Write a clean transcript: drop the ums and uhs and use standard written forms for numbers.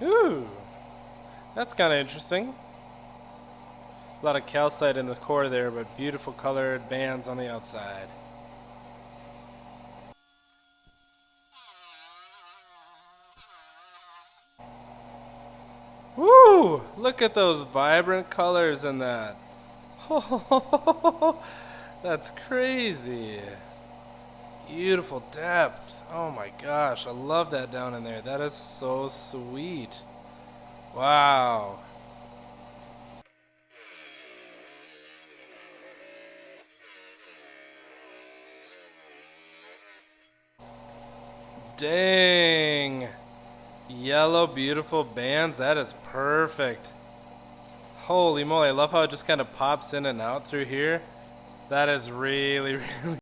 Ooh, that's kind of interesting. A lot of calcite in the core there, but beautiful colored bands on the outside. Woo! Look at those vibrant colors in that. That's crazy. Beautiful depth. Oh my gosh, I love that down in there. That is so sweet. Wow. Dang. Yellow, beautiful bands. That is perfect. Holy moly, I love how it just kind of pops in and out through here. That is really, really